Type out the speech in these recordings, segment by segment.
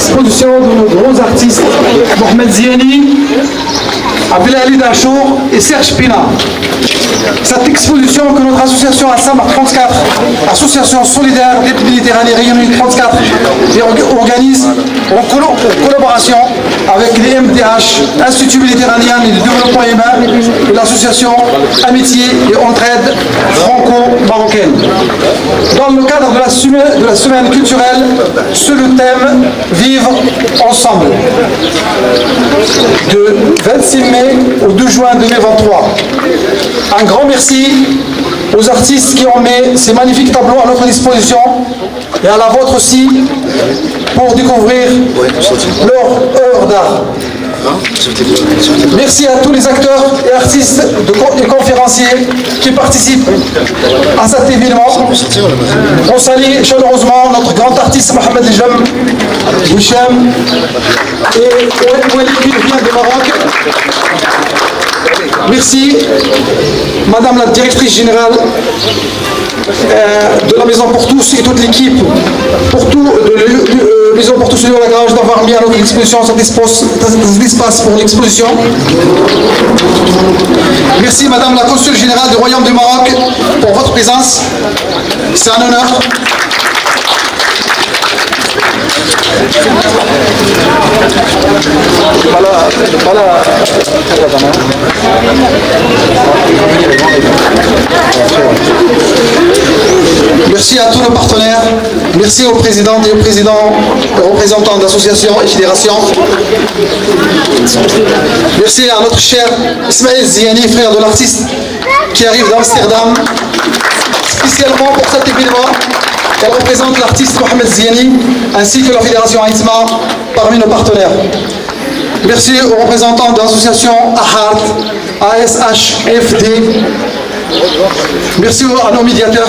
l'exposition de nos grands artistes, Mohamed Ziani, Abdelali Dachour et Serge Pina. Cette exposition que notre association Assam 34, Association solidaire des Méditerranée Réunion 34, organise en collaboration avec les MDH, Institut méditerranéen de développement humain et l'association Amitié et Entraide franco-marocaine. Dans le cadre de la semaine culturelle, sur le thème Vivre ensemble, de 26 mai au 2 juin 2023. Un grand merci aux artistes qui ont mis ces magnifiques tableaux à notre disposition et à la vôtre aussi pour découvrir leur œuvre d'art. Merci à tous les acteurs et artistes et conférenciers qui participent à cet événement. On salue chaleureusement notre grand artiste Mohamed Hicham et Ouali qui vient de Maroc. Merci, Madame la Directrice Générale de la Maison pour tous et toute l'équipe de Maison pour tous et la Garage d'avoir mis à notre disposition cet espace pour l'exposition. Merci, Madame la Consul Générale du Royaume du Maroc pour votre présence. C'est un honneur. Merci à tous nos partenaires, merci aux présidentes et aux représentants d'associations et fédérations. Merci à notre cher Ismaël Ziani, frère de l'artiste qui arrive d'Amsterdam, spécialement pour cet événement. Elle représente l'artiste Mohamed Ziani ainsi que la fédération Aïsma parmi nos partenaires. Merci aux représentants de l'association AHART, ASHFD. Merci à nos médiateurs.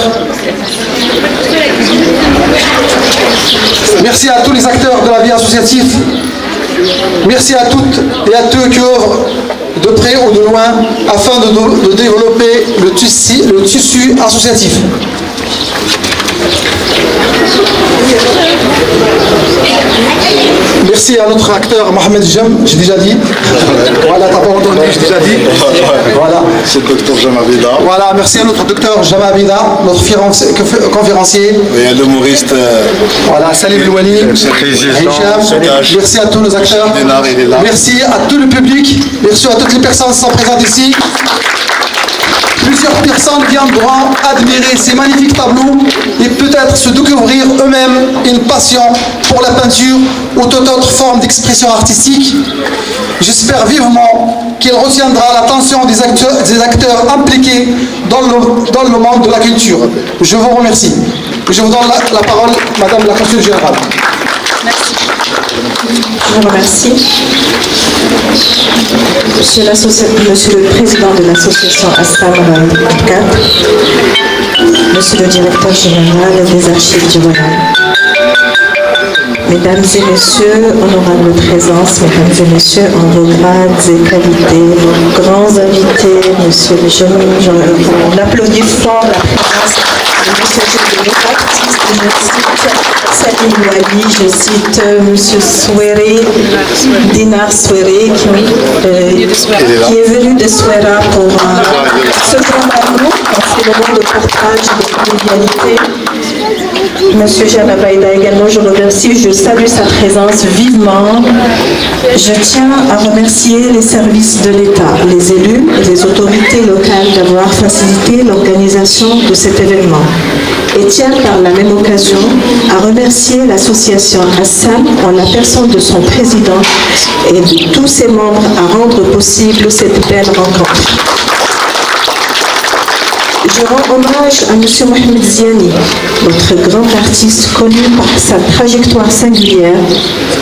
Merci à tous les acteurs de la vie associative. Merci à toutes et à tous qui œuvrent de près ou de loin afin de développer le tissu associatif. Merci à notre acteur Mohamed Jem, j'ai déjà dit. Voilà, t'as pas entendu, j'ai déjà dit. Voilà. C'est le docteur Jamabida. Voilà, merci à notre docteur Jamabida, notre conférencier. Et à l'humoriste. Voilà, Salim Louani. Merci à tous nos acteurs. Merci à tout le public. Merci à toutes les personnes qui sont présentes ici. Plusieurs personnes viendront admirer ces magnifiques tableaux et peut-être se découvrir eux-mêmes une passion pour la peinture ou toute autre forme d'expression artistique. J'espère vivement qu'il retiendra l'attention des acteurs impliqués dans le monde de la culture. Je vous remercie. Je vous donne la parole, Madame la Consul Générale. Merci. Je vous remercie. Monsieur le Président de l'association Assam 4, Monsieur le Directeur Général des Archives du Royaume, Mesdames et Messieurs, honorables présences, Mesdames et Messieurs, en vos grades et qualités, nos grands invités, Monsieur le jeune, on applaudit fort la présence de Monsieur le artiste, je cite Salim Louali, je cite Monsieur Souéré, Dinar Souéré, qui est venu de Souéra pour ce grand amour, en ce moment de portage de convivialité. Monsieur Janabaïda également, je remercie, je salue sa présence vivement. Je tiens à remercier les services de l'État, les élus et les autorités locales d'avoir facilité l'organisation de cet événement. Et tiens par la même occasion à remercier l'association Assam en la personne de son président et de tous ses membres à rendre possible cette belle rencontre. Je rends hommage à M. Mohamed Ziani, notre grand artiste connu par sa trajectoire singulière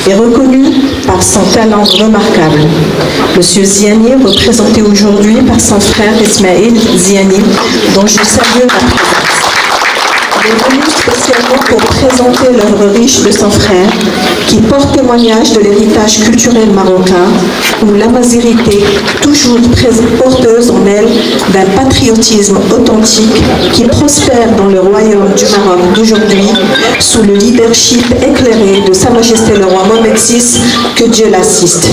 et reconnu par son talent remarquable. M. Ziani, représenté aujourd'hui par son frère Ismaël Ziani, dont je salue la présence. est venu spécialement pour présenter l'œuvre riche de son frère, qui porte témoignage de l'héritage culturel marocain, où l'amazirité, toujours porteuse en elle d'un patriotisme authentique qui prospère dans le royaume du Maroc d'aujourd'hui, sous le leadership éclairé de Sa Majesté le roi Mohamed VI, que Dieu l'assiste.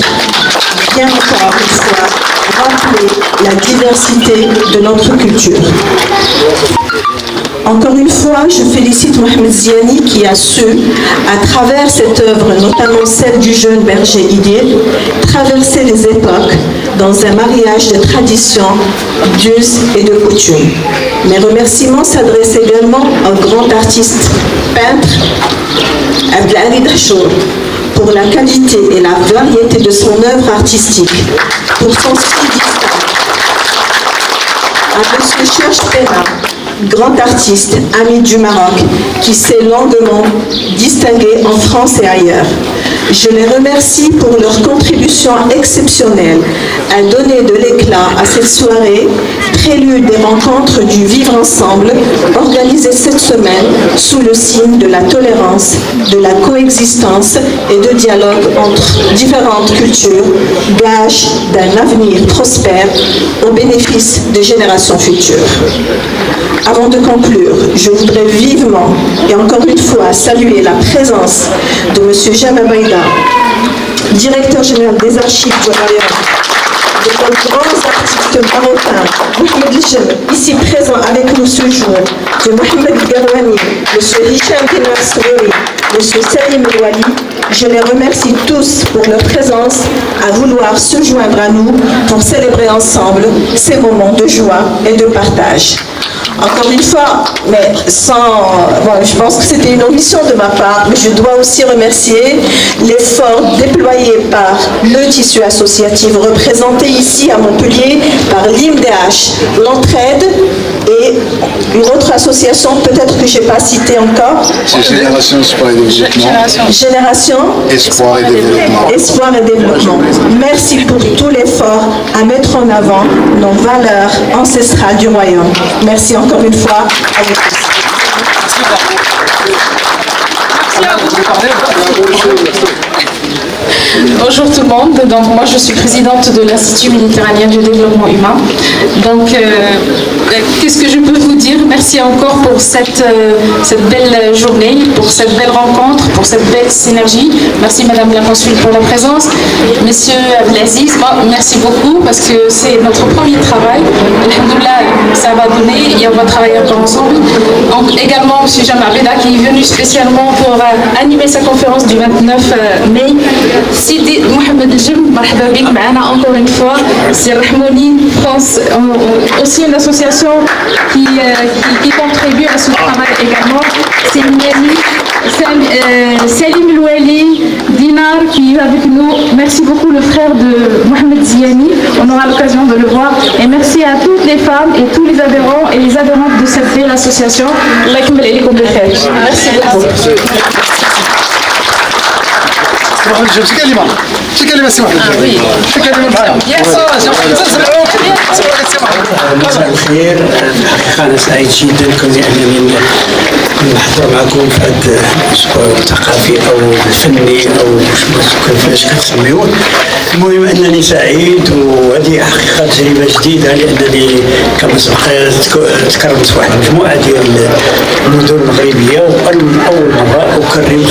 Bien encore une fois, rappeler la diversité de notre culture. Encore une fois, je félicite Mohamed Ziani qui a su, à travers cette œuvre, notamment celle du jeune berger Idir, traverser les époques dans un mariage de traditions, d'us et de coutumes. Mes remerciements s'adressent également au grand artiste peintre Abdelali Dachour pour la qualité et la variété de son œuvre artistique, pour son style distinct. À M. Serge Pena, grand artiste, ami du Maroc, qui s'est longuement distingué en France et ailleurs. Je les remercie pour leur contribution exceptionnelle à donner de l'éclat à cette soirée, prélude des rencontres du Vivre Ensemble, organisée cette semaine sous le signe de la tolérance, de la coexistence et de dialogue entre différentes cultures, gage d'un avenir prospère au bénéfice des générations futures. Avant de conclure, je voudrais vivement et encore une fois saluer la présence de M. Jamal Baïda, directeur général des archives du royaume, de nos grands artistes marocains, Mohamed Jem, ici présent avec nous ce jour, de Mohamed Garouani, M. Hicham Dinar Srouri, M. Salim Elouali. Je les remercie tous pour leur présence, à vouloir se joindre à nous pour célébrer ensemble ces moments de joie et de partage. Encore une fois, mais je pense que c'était une omission de ma part, mais je dois aussi remercier l'effort déployé par le tissu associatif représenté ici à Montpellier par l'IMDH, l'Entraide et une autre association peut-être que je n'ai pas citée encore. C'est Génération Espoir et Développement. Génération Espoir et Développement. Espoir et Développement. Merci pour tout l'effort à mettre en avant nos valeurs ancestrales du royaume. Merci encore une fois à vous tous. Bonjour tout le monde, donc moi je suis présidente de l'Institut méditerranéen du développement humain. Donc qu'est-ce que je peux vous dire? Merci encore pour cette belle journée, pour cette belle rencontre, pour cette belle synergie. Merci Madame la Consul pour la présence. Monsieur Abdelaziz, merci beaucoup parce que c'est notre premier travail. Alhamdoulilah, ça va donner et on va travailler encore ensemble. Donc, également Monsieur Jamal Beda qui est venu spécialement pour animer sa conférence du 29 mai. Sidi Mohamed Jem, marhaba bik معنا encore une fois. C'est Rahmouni France, aussi une association qui contribue à ce travail également. C'est Miami, Salim Elouali, Dinar qui est avec nous. Merci beaucoup le frère de Mohamed Ziani. On aura l'occasion de le voir. Et merci à toutes les femmes et tous les adhérents et les adhérentes de cette belle association. Merci beaucoup. مساء الخير. الحقيقة أنا سعيد جدا لأنني نحضر معكم في هذا الأسبوع الثقافي أو الفني أو كيفاش كتسميوه. المهم أنني سعيد وهذه حقيقة تجربة جديدة لأنني كما سبق تكرمت في واحد المجموعة ديال المدن المغربية وأول مرة أكرم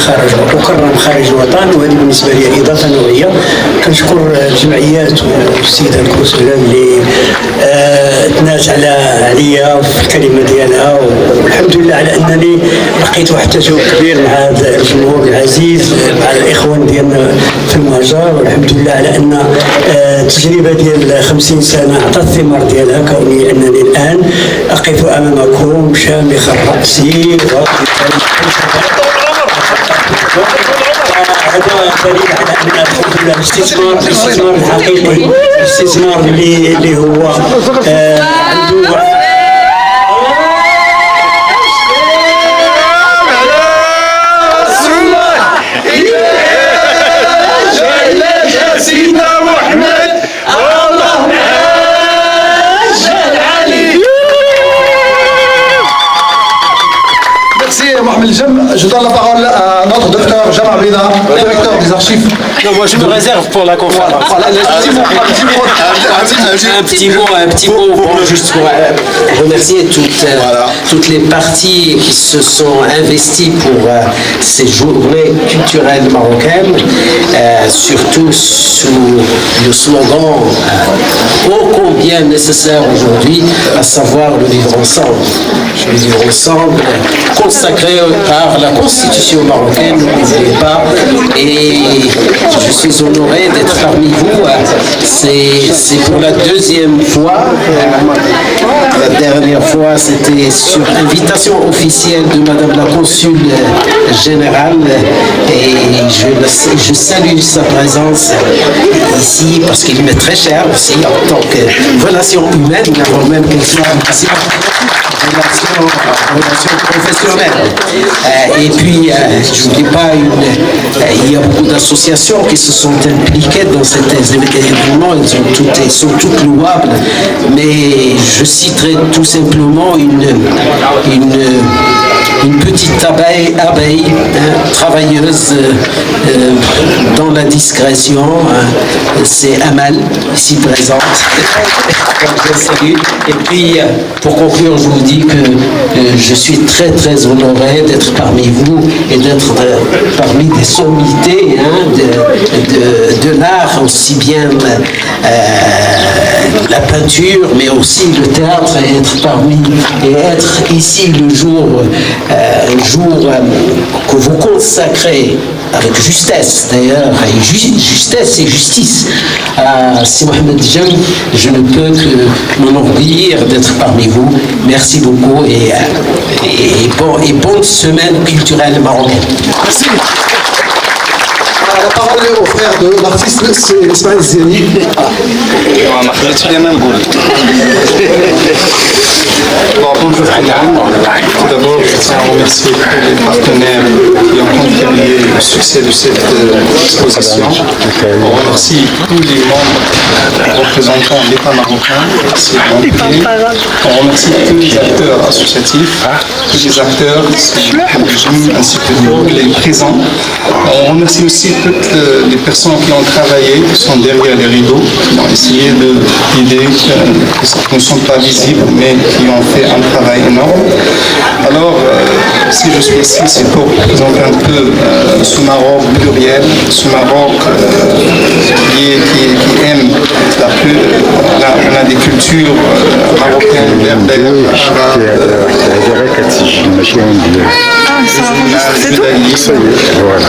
خارج الوطن، وهذه بالنسبة لي إضافة نوعية. كنشكر الجمعيات والسيدة الكونسولة اللي تناس عليا في الكلمة ديالها، والحمد لله على أنني لقيت واحد التجاوب كبير مع هذا الجمهور العزيز، مع الإخوان ديالنا في المهجر، والحمد لله على أن التجربة ديال 50 سنة عطات الثمار ديالها، كوني أنني الآن أقف أمامكم شامخ الرأس هذا دليل على ان الحمد لله الاستثمار الحقيقي، الاستثمار اللي هو عنده je donne la parole à notre docteur Jamal Bida, directeur des archives. Non, moi je me réserve pour la conférence. Voilà, Un petit mot, juste pour remercier toutes les parties qui se sont investies pour ces journées culturelles marocaines, surtout sous le slogan ô combien nécessaire aujourd'hui, à savoir le vivre ensemble. Le vivre ensemble, consacré par la Constitution marocaine, n'oubliez pas, et je suis honoré d'être parmi vous. C'est pour la deuxième fois. La dernière fois, c'était sur invitation officielle de Madame la Consul Générale, et je salue sa présence ici parce qu'il m'est très cher aussi en tant que relation humaine, avant même qu'elle soit relation professionnelle. Et puis, je n'oublie pas, il y a beaucoup d'associations qui se sont impliquées dans cet événement, elles sont toutes louables, mais je citerai tout simplement une petite abeille travailleuse dans la discrétion, c'est Amal, ici présente. Donc, je salue. Et puis, pour conclure, je vous dis que je suis très très honoré d'être parmi vous et d'être parmi des sommités de l'art, aussi bien la peinture, mais aussi le théâtre, et être ici le jour que vous consacrez avec justesse d'ailleurs, justesse et justice à Si Mohamed Jem. Je ne peux que m'enorgueillir d'être parmi vous. Merci beaucoup et bonne semaine culturelle marocaine. Merci. La parole est au frère de l'artiste Ismaël Zeni. Bonjour tout le monde. Tout d'abord, je tiens à remercier tous les partenaires qui ont contribué au succès de cette exposition. On remercie tous les membres représentants de l'État marocain, on remercie tous les acteurs associatifs, tous les acteurs ainsi que tous les présents. On remercie aussi toutes les personnes qui ont travaillé, qui sont derrière les rideaux, qui ont essayé d'aider, qui ne sont pas visibles, mais qui ont fait un travail énorme. Alors, si je suis ici, c'est pour présenter un peu ce Maroc pluriel, ce Maroc qui aime on a des cultures marocaines, berbères, arabes,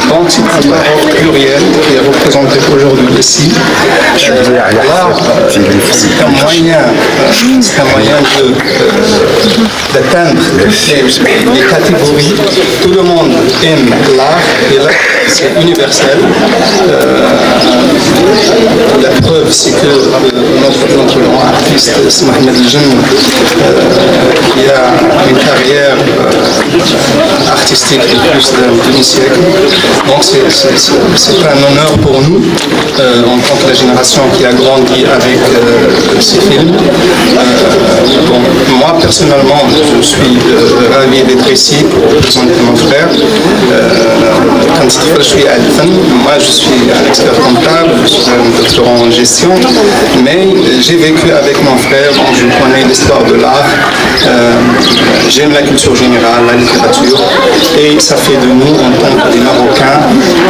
donc c'est un Maroc pluriel qui est représenté aujourd'hui ici. L'art, c'est un moyen d'atteindre toutes les catégories. Tout le monde aime l'art et l'art c'est universel. La preuve c'est que notre grand artiste Mohamed Jem qui a une carrière artistique de plus d'un demi-siècle. Donc c'est un honneur pour nous en tant que la génération qui a grandi avec ces films. Moi personnellement je suis ravi d'être ici pour présenter mon frère. Moi je suis un expert comptable, je suis un doctorant en gestion, mais j'ai vécu avec mon frère, donc je connais l'histoire de l'art, j'aime la culture générale, la littérature, et ça fait de nous en tant que des Marocains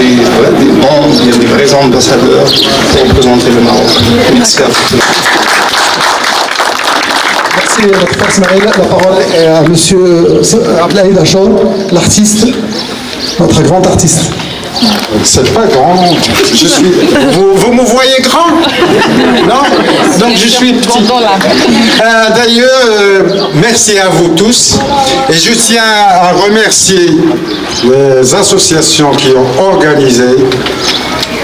des vrais ambassadeurs pour représenter le Maroc. Merci à vous. Merci notre frère Ismaël. La parole est à monsieur Abdelhaïd Achour, l'artiste, notre grand artiste. C'est pas grand. Vous me voyez grand? Non? Donc je suis petit. D'ailleurs, merci à vous tous. Et je tiens à remercier les associations qui ont organisé.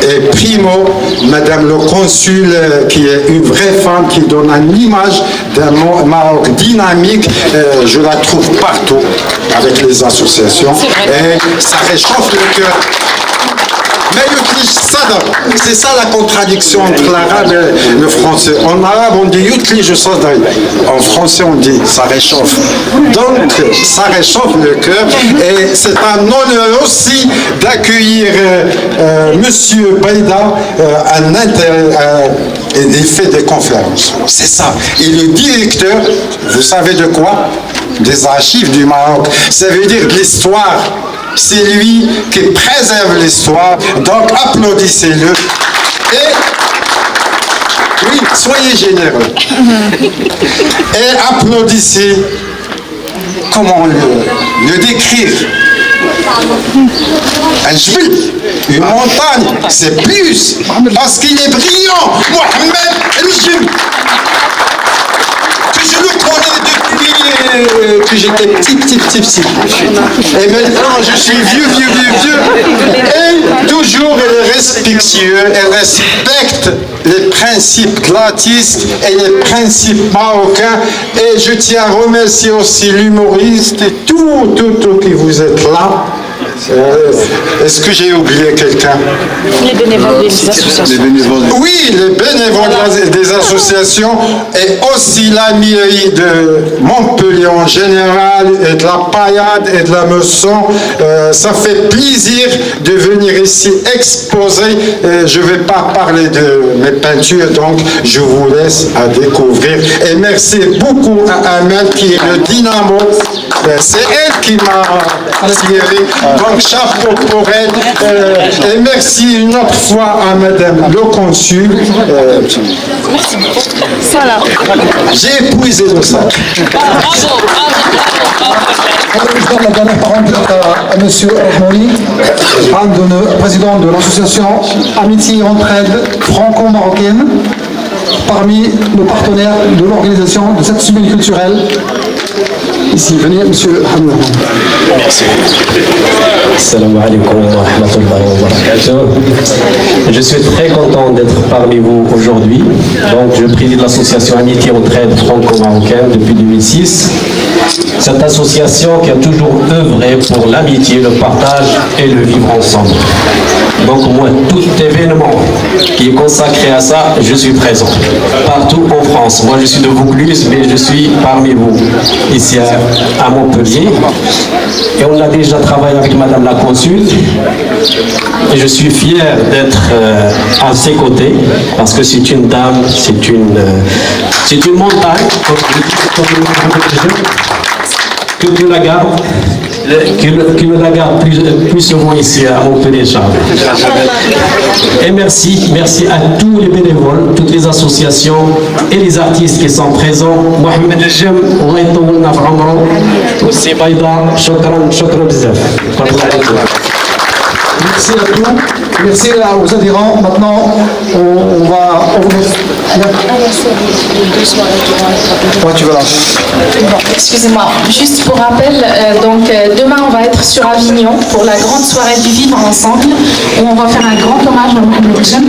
Et primo, Madame le Consul, qui est une vraie femme, qui donne une image d'un Maroc dynamique, je la trouve partout avec les associations. Et ça réchauffe le cœur. Mais le plus c'est ça la contradiction entre l'arabe et le français. En arabe, on dit yutli je sadri. En français, on dit ça réchauffe. Donc, ça réchauffe le cœur. Et c'est un honneur aussi d'accueillir Monsieur Baïda et il fait des conférences. C'est ça. Et le directeur, vous savez de quoi? Des archives du Maroc. Ça veut dire de l'histoire. C'est lui qui préserve l'histoire. Donc applaudissez-le. Et oui, soyez généreux. Et applaudissez. Comment le décrire? Un jbel, une montagne, c'est plus, parce qu'il est brillant. Mohamed El-Jim, que je le connais depuis que j'étais petit. Et maintenant, je suis vieux. Et toujours, elle est respectueux, elle respecte les principes glatistes et les principes marocains. Et je tiens à remercier aussi l'humoriste et tout qui vous êtes là. Est-ce que j'ai oublié quelqu'un? Les bénévoles des associations. Oui, les bénévoles des associations et aussi la mairie de Montpellier en général et de la Paillade et de la Meusson. Ça fait plaisir de venir ici exposer. Je ne vais pas parler de mes peintures, donc je vous laisse à découvrir. Et merci beaucoup à Amel qui est le dynamo. C'est elle qui m'a tiré. Donc chapeau pour elle. Et merci une autre fois à Madame le consul. Merci beaucoup. Voilà. J'ai épuisé le sac. Je donne la dernière parole à M. Rahmouni, président de l'association Amitié et Entraide franco-marocaine, parmi nos partenaires de l'organisation de cette semaine culturelle. Ici, venez, monsieur Hamid. Merci. Assalamu alaikum wa rahmatullahi wa barakatuh. Je suis très content d'être parmi vous aujourd'hui. Donc, je préside l'association Amitié Entraide franco-marocaine depuis 2006. Cette association qui a toujours œuvré pour l'amitié, le partage et le vivre ensemble. Donc moi, tout événement qui est consacré à ça, je suis présent. Partout en France. Moi, je suis de Vaucluse, mais je suis parmi vous, ici à Montpellier. Et on a déjà travaillé avec Madame la Consul. Et je suis fier d'être à ses côtés, parce que c'est une dame, c'est une montagne, que Dieu la garde, qu'il me la garde plus souvent ici à Montpellier. Et merci à tous les bénévoles, toutes les associations et les artistes qui sont présents. Mohamed El-Jem, Allah yطولنا في عمره. Aussi Baïda, shukran bzaf. Merci à tous. Merci aux adhérents. Maintenant, on va... Ouais, tu vas là. Excusez-moi, juste pour rappel, demain on va être sur Avignon pour la grande soirée du vivre ensemble où on va faire un grand hommage à Mohamed El-Jem.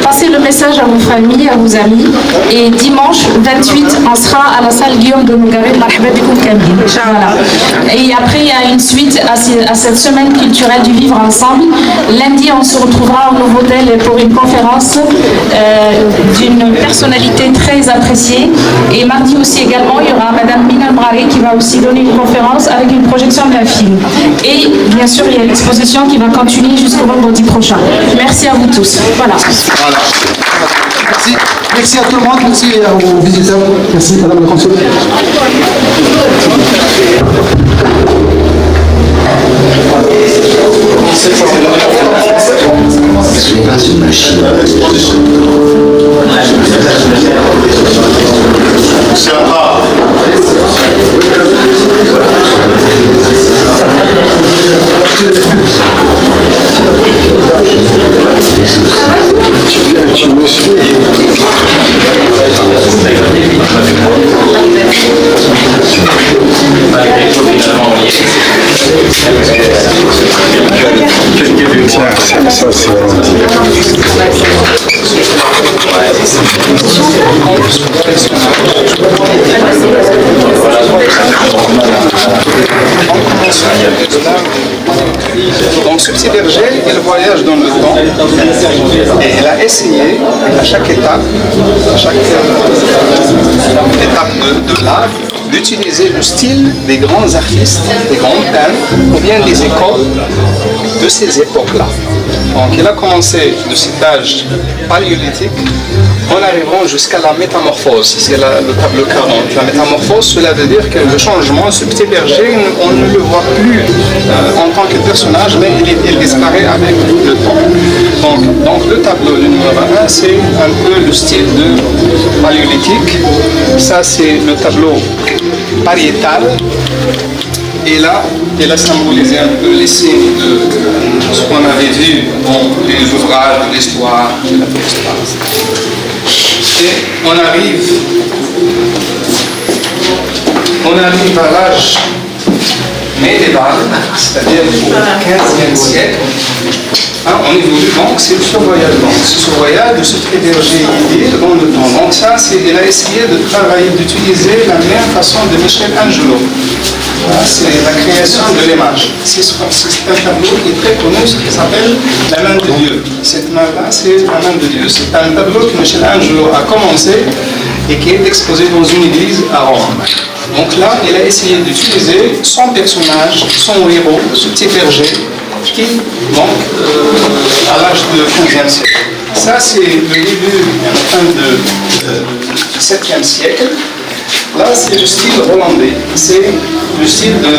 Passez le message à vos familles, à vos amis, et dimanche 28 on sera à la salle Guillaume de Mougaret, marhaba bikoum kamil. Voilà. Et après il y a une suite à cette semaine culturelle du vivre ensemble. Lundi on se retrouvera au Novotel pour une conférence d'une personnalité très appréciée, et mardi aussi également il y aura Madame Mina Mrari qui va aussi donner une conférence avec une projection d'un film, et bien sûr il y a l'exposition qui va continuer jusqu'au vendredi prochain. Merci à vous tous. Voilà. Merci. Merci à tout le monde, merci aux visiteurs, merci Madame la Consul. C'est pas une machine. C'est un rat. Tu me suis. Tiens, ça c'est vraiment... Donc ce petit berger, il voyage dans le temps et il a essayé à chaque étape, de l'art, d'utiliser le style des grands artistes, des grands peintres, ou bien des écoles de ces époques-là. Donc il a commencé de cet âge paléolithique en arrivant jusqu'à la métamorphose. C'est le tableau 40. La métamorphose, cela veut dire que le changement, ce petit berger, on ne le voit plus en tant que personnage, mais il disparaît avec le temps. Donc le tableau numéro 1, c'est un peu le style de paléolithique. Ça, c'est le tableau pariétal. Et là, il a symbolisé un peu les signes de ce qu'on avait vu dans les ouvrages de l'histoire de la préhistoire. Et on arrive à l'âge médiéval, c'est-à-dire au XVe siècle. On évolue donc, c'est le survoyage. Ce survoyage de ce petit berger dans le temps. Donc ça, il a essayé de travailler, d'utiliser la même façon de Michelangelo. C'est la création de l'image. C'est un tableau qui est très connu, ce qui s'appelle la main de Dieu. Cette main-là, c'est la main de Dieu. C'est un tableau que Michelangelo a commencé et qui est exposé dans une église à Rome. Donc là, il a essayé d'utiliser son personnage, son héros, ce petit berger, qui, donc, à l'âge du XVe siècle. Ça, c'est le début, la fin du 7e siècle. Là, c'est le style hollandais. C'est le style de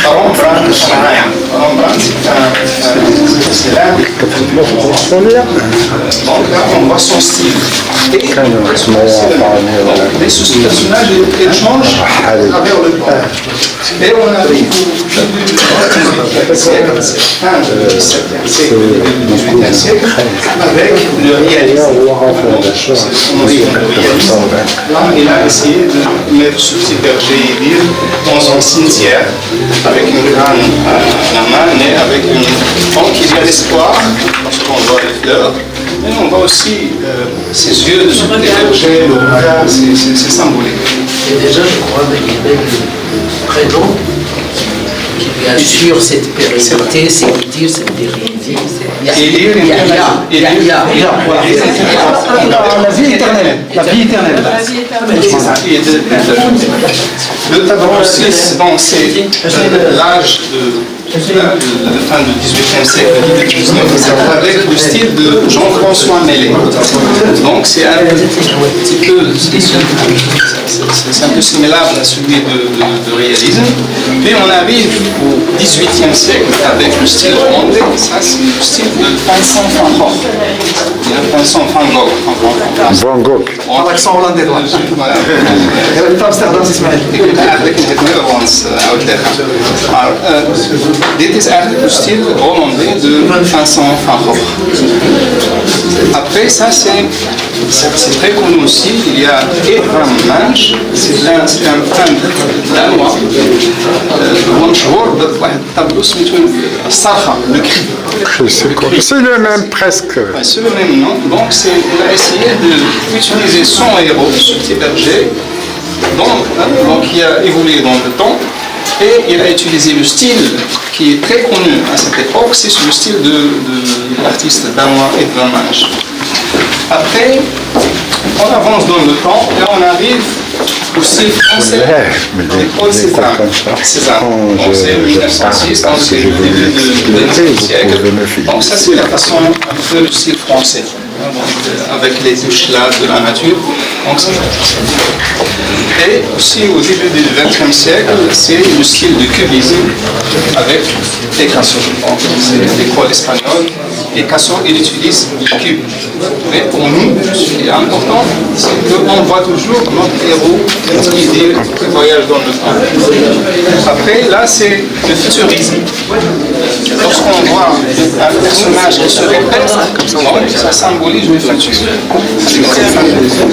Rembrandt. Rembrandt, c'est l'un. Donc là, on voit son style. Et ce personnage, il change à travers le temps. Et on arrive au début du XVIIe siècle, fin du XVIIe siècle, du XVIIIe siècle, avec le réalisme. Là, il a essayé de mettre ce petit berger idylle dans un cimetière, avec une crâne à la main, mais avec une. Donc il y a l'espoir, parce qu'on voit les fleurs, mais on voit aussi ses yeux de ce petit berger, le regard, c'est symbolique. Et déjà, je crois qu'il y avait le prénom qui lui assure cette pérennité, c'est dire cette pérennité. La vie éternelle. La vie éternelle. C'est ça. Le tableau 6, c'est l'âge de fin du XVIIIe siècle, début du XIXe, avec le style de Jean-François Mellet. Donc c'est un petit peu, c'est un peu semblable à celui de réalisme. Puis on arrive au XVIIIe siècle avec le style hollandais. Ça, c'est le style de Vincent van Gogh. Vincent van Gogh. Van Gogh. En accent hollandais. Voilà. Amsterdam, Ismaël. Eigenlijk in het Nederlands uitleggen. Maar dit is eigenlijk le style hollandais de Vincent van Gogh. Après, ça c'est très connu aussi. Il y a Edvard Munch, c'est un peintre danois. هو مشهور بواحد الطابلو سميتو الصرخة, le cri. C'est le même presque. C'est le même nom. Donc il a essayé d'utiliser son héros, ce petit berger, donc qui a évolué dans le temps. Et il a utilisé le style qui est très connu à cette époque, c'est le style de l'artiste danois Edvard Munch. Après, on avance dans le temps et on arrive au style français, l'école Cézanne. C'est 1906, donc c'est le début du XXe siècle. Donc ça c'est la façon un peu du style français, avec les touches là de la nature. Donc, et aussi au début du XXe siècle, c'est le style du cubisme avec Picasso. Donc c'est l'école espagnole. Picasso, il utilise le cube. Mais pour nous, ce qui est important, c'est qu'on voit toujours notre héros qui voyage dans le temps. Après, là, c'est le futurisme. Lorsqu'on voit un personnage qui se répète, ça symbolise le futur.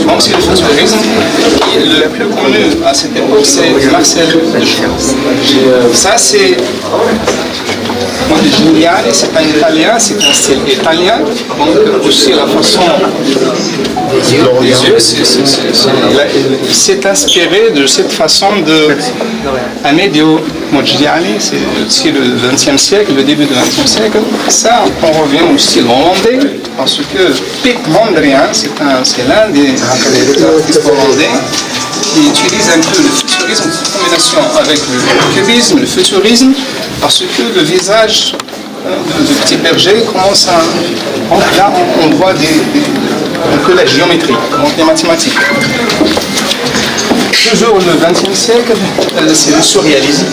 Donc c'est le futurisme. Le plus connu à cette époque, c'est Marcel Duchamp. Ça, c'est Modigliani, c'est un italien, c'est un style italien. Donc aussi la façon des yeux, il s'est inspiré de cette façon de Amedeo Modigliani, c'est aussi le XXe siècle, le début du XXe siècle. Ça, on revient au style hollandais, parce que Piet Mondrian, c'est l'un des artistes hollandais qui utilise un peu le futurisme en combinaison avec le cubisme, le futurisme, parce que le visage de Petit Berger commence à... Là, on voit un peu la géométrie, donc les mathématiques. Toujours le XXe siècle, c'est le surréalisme.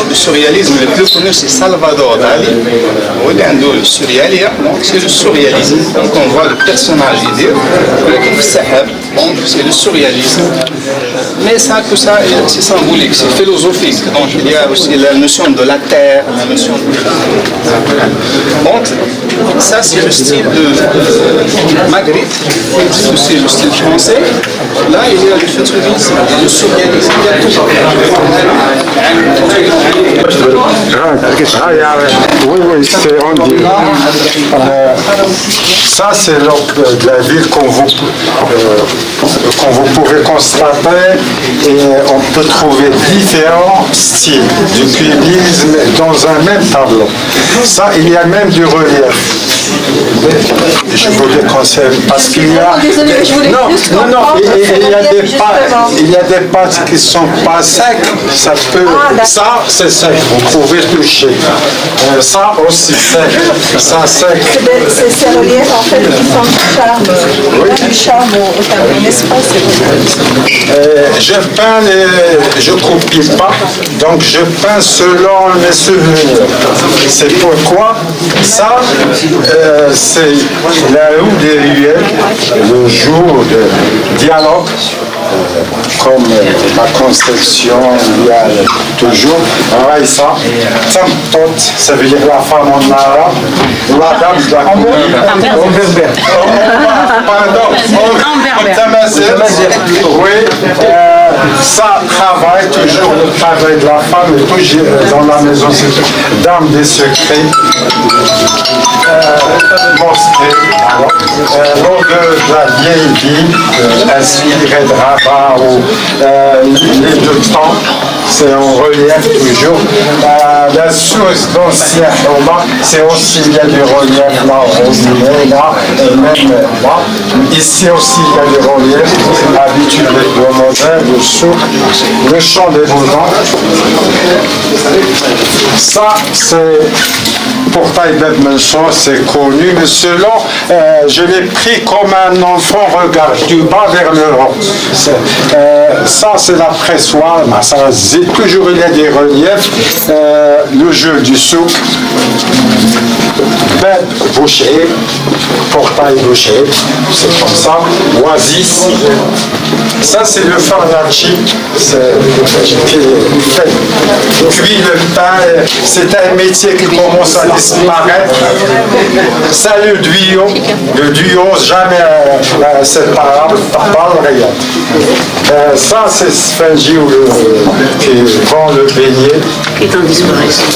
Le surréalisme le plus connu, c'est Salvador Dali. Regardez le surréalisme, donc c'est le surréalisme. Donc on voit le personnage idée, donc c'est le surréalisme. Mais ça, tout ça, c'est symbolique, c'est philosophique. Donc il y a aussi la notion de la terre, la notion de... Donc ça, c'est le style de Magritte, c'est le style français. Là, il y a le futurisme, le surréalisme, il y a tout. Oui, c'est on dit. Ça, c'est de la ville qu'on vous pouvez constater et on peut trouver différents styles du cubisme dans un même tableau. Ça, il y a même du relief. Je vous le conseille parce qu'il y a... il y a des pâtes qui ne sont pas secs. Ça, c'est sec, vous pouvez toucher. Ça aussi sec, ça sec. Ces reliefs en fait qui font du charme. Du charme au tableau, n'est-ce pas? Je peins, je ne copie pas, donc je peins selon mes souvenirs. C'est pourquoi ça, c'est la rue des ruelles, le jour de dialogue, comme la conception, il y a toujours, Raïssa, ça veut dire la femme en arabe, la dame de la couleur. Oui, ça travaille toujours le travail de la femme et toujours dans la maison, c'est dame des secrets. Lors de la vieille vie, inspirée de Rabat ou les deux temps, c'est en relief toujours. La source d'ancien Roma, c'est aussi, il y a du relief là, au Robinet, là, et même là. Ici aussi, il y a du relief, habitué avec le modèle, le souk, le chant des Beaux-Ans. Ça, c'est pour Taïbet Menson, c'est connu, mais selon, je l'ai pris comme un enfant regarde du bas vers le haut. Ça, c'est la pressoire, ça, toujours il y a des reliefs, le jeu du souk, bête bouchée, portail bouché, c'est comme ça, oasis, ça c'est le farnaci, qui fait cuit le pain, c'est un métier qui commence à disparaître. Ça le duo jamais séparable, pas le rien. Ça c'est Spengi qui vend le beignet. Qui est en disparition.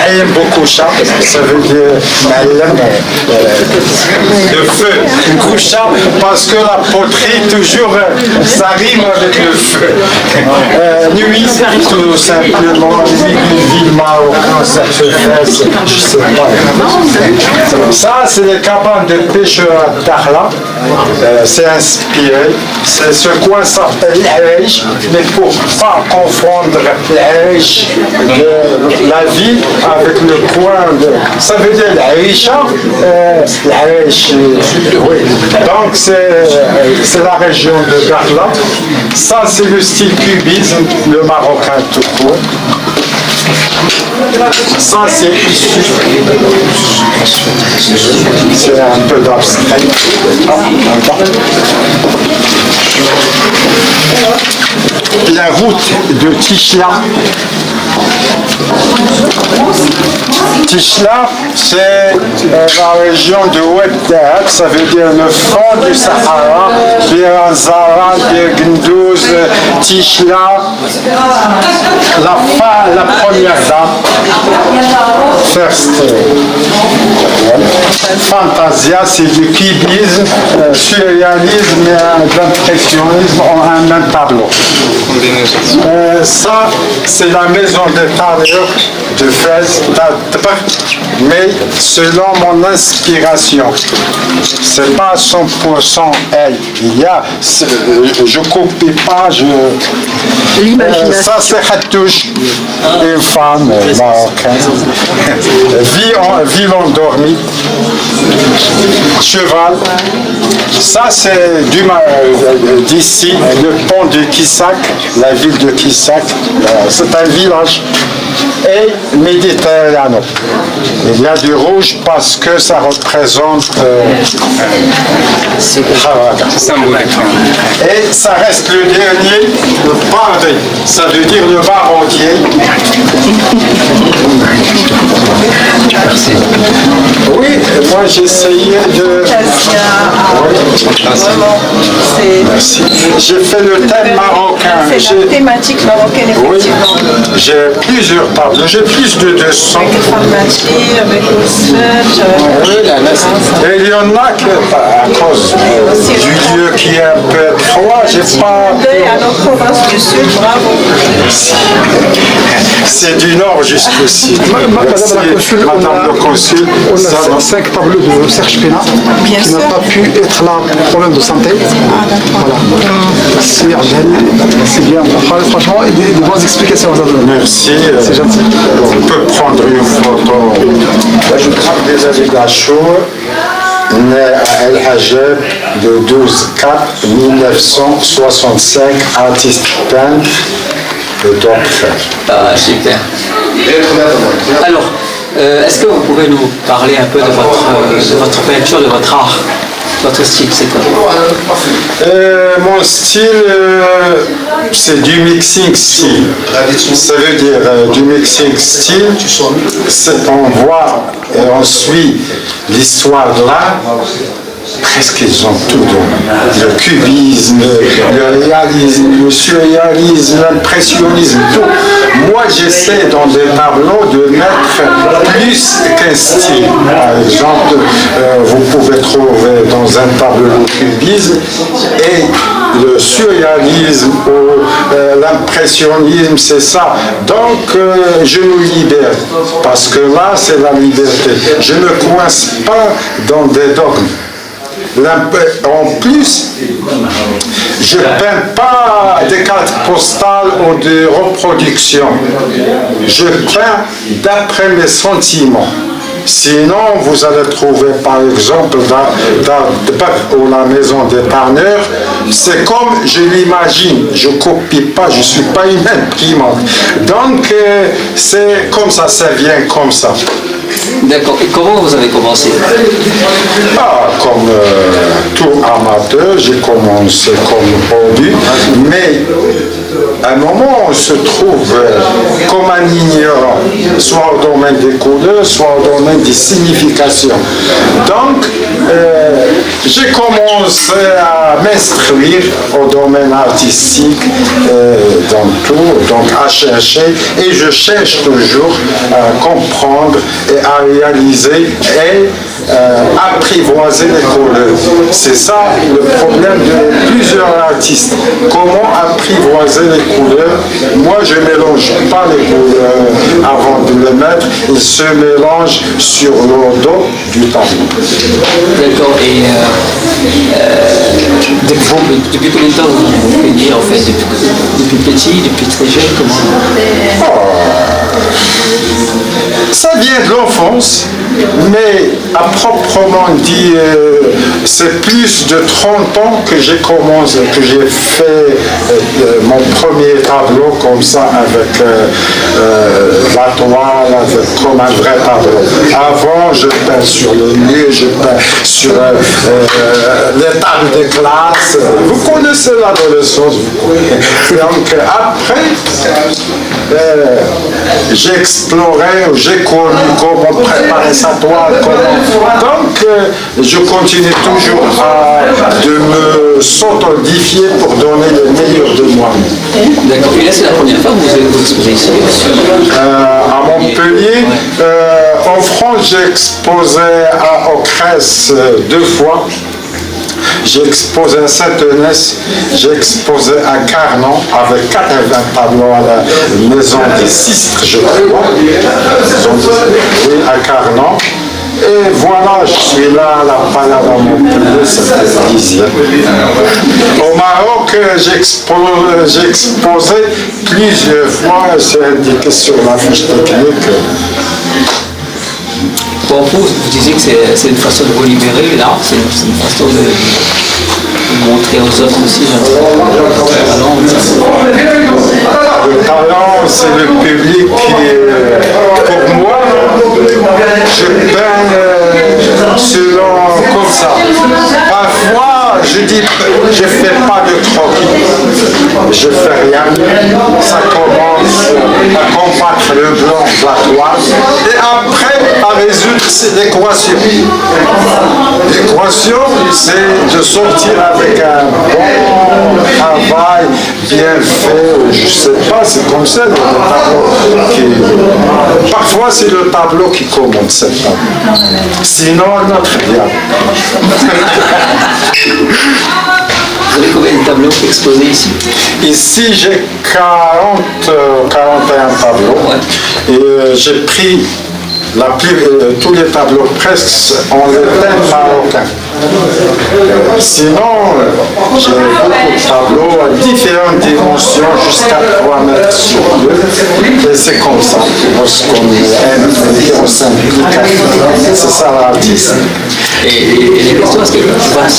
Elle aime beaucoup ça, ça veut dire le feu, coucha, parce que la poterie toujours, ça rime avec le feu. Nuit, tout simplement, une ville marocaine, ça se fait, je sais pas. Ça, c'est les cabanes de pêcheurs d'Arla, c'est inspiré, ce coin s'appelle l'Aïch, mais pour ne pas confondre l'Aïch, la ville avec le coin de... Ça veut dire l'Aïcha, l'Aïch, oui. Donc c'est la région de Darla. Ça c'est le style cubisme, le marocain tout court. Ça c'est issu. C'est un peu d'abstrait. La route de Tichia Tishla, c'est la région de Oued Daad, ça veut dire le fond du Sahara, Bir Zara, Bir Gundouz, Tishla, la première dame, first. Fantasia, c'est du cubisme, surréalisme et d'impressionnisme en un même tableau. Ça, c'est la maison des tailleurs de Fès, mais selon mon inspiration. C'est pas 100% elle. Il y a, je copie pas, l'imagination. Ça, c'est Hatouche, une femme marocaine. Ville endormie, cheval. Ça, c'est d'ici, le pont de Kissac, la ville de Kissac. C'est un village. Et méditerranéen. Il y a du rouge parce que ça représente et ça reste le dernier, le Bardé, ça veut dire le baronnier. Oui, moi j'essayais de... Merci. J'ai fait le thème marocain. C'est la thématique marocaine, effectivement. Oui, j'ai plusieurs tableaux, j'ai plus de 200. Avec le pharmacie, avec le search. Et il y en a que, à cause du lieu qui est un peu étroit, j'ai pas... À notre province du Sud, bravo. C'est du nord jusqu'ici. Madame le consul, on a 5 tableaux de Serge Pena qui n'a pas pu être là pour problème de santé. Voilà. C'est bien. Franchement, des bonnes explications. Merci. C'est gentil. On peut prendre une photo. Je prends des avis d'Achour, né à El Hajeb le 12/4/1965, artiste peintre de Dorfer. Ah, super. Alors, est-ce que vous pouvez nous parler un peu de votre peinture, de votre art? Votre style, c'est quoi? Mon style, c'est du mixing style. Ça veut dire du mixing style, c'est on voit et on suit l'histoire de l'art. Presque ils ont tout donné. Le cubisme, le réalisme, le surréalisme, l'impressionnisme, tout. Moi, j'essaie dans des tableaux de mettre plus qu'un style. Par exemple, vous pouvez trouver dans un tableau le cubisme et le surréalisme ou l'impressionnisme, c'est ça. Donc, je me libère parce que là, c'est la liberté. Je ne me coince pas dans des dogmes. En plus, je ne peins pas des cartes postales ou de reproduction. Je peins d'après mes sentiments. Sinon, vous allez trouver par exemple dans la maison des tanneurs, c'est comme je l'imagine, je ne copie pas, je ne suis pas une imprimante. Donc, c'est comme ça vient comme ça. D'accord. Et comment vous avez commencé? Comme tout amateur, j'ai commencé comme hobby, mais à un moment on se trouve comme un ignorant, soit au domaine des couleurs, soit au domaine des significations. Donc, j'ai commencé à m'instruire au domaine artistique, dans tout, donc à chercher, et je cherche toujours à comprendre et à réaliser et apprivoiser les couleurs. C'est ça le problème de plusieurs artistes. Comment apprivoiser les couleurs? Moi, je ne mélange pas les couleurs avant de les mettre. Ils se mélangent sur le dos du tableau. D'accord. Et depuis combien de temps vous peignez en fait? Depuis petit, depuis très jeune, comment? Ça vient de l'enfance. mais à proprement dit, c'est plus de 30 ans que j'ai commencé, que j'ai fait mon premier tableau comme ça avec la toile, comme un vrai tableau. Avant, je peins sur le mur, je peins sur les tables de classe. Vous connaissez l'adolescence, vous connaissez. Donc après, j'ai exploré, j'ai connu comment préparer sa toile. Donc je continue toujours de me s'authentifier pour donner le meilleur de moi. D'accord. Et là, c'est la première fois que vous exposez ici à Montpellier. En France, j'ai exposé au CRES 2 fois. J'ai exposé à Saint-Eunès, j'ai exposé à Carnon avec 80 tableaux à la maison des Sistres, je crois. Oui, à Carnon. Et voilà, je suis là à la Palade à Montpellier, ça fait 10 ans. Au Maroc, j'ai exposé plusieurs fois, c'est indiqué sur la fiche technique. Pour vous, vous disiez que c'est une façon de vous libérer, là, c'est une façon de montrer aux autres aussi le talent. Le talent, c'est le public qui, pour moi, je peins selon comme ça. Parfois, je dis, je ne fais pas de croquis, je ne fais rien. Ça commence à combattre le blanc de la toile et après à résoudre l'équation. L'équation, c'est de sortir avec un bon travail bien fait. Je ne sais pas, c'est comme ça le tableau. Parfois, c'est le tableau qui commande cette table. Sinon, notre diable. Vous avez combien de tableaux exposés ici? Ici, j'ai 41 tableaux. Ouais. Et j'ai pris tous les tableaux presque en le thème marocain. Sinon, j'ai beaucoup de tableaux à différentes dimensions, jusqu'à 3 mètres sur 2. Et c'est comme ça. Lorsqu'on aime on s'implique. C'est ça l'artiste. Et les questions, est-ce que je pense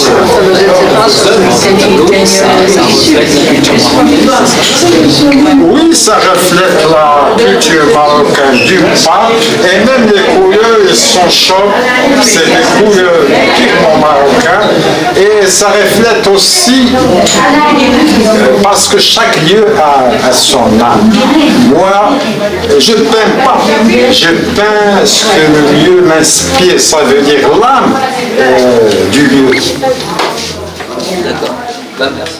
oui, ça reflète la culture marocaine du pas, et même les couleurs, ils sont chaudes, c'est des couleurs typiquement marocaines, et ça reflète aussi, parce que chaque lieu a son âme. Moi, je ne peins pas, je peins ce que le lieu m'inspire, ça veut dire l'âme du lieu. D'accord, merci.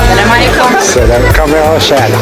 السلام عليكم. السلام كاميرا شاعلة.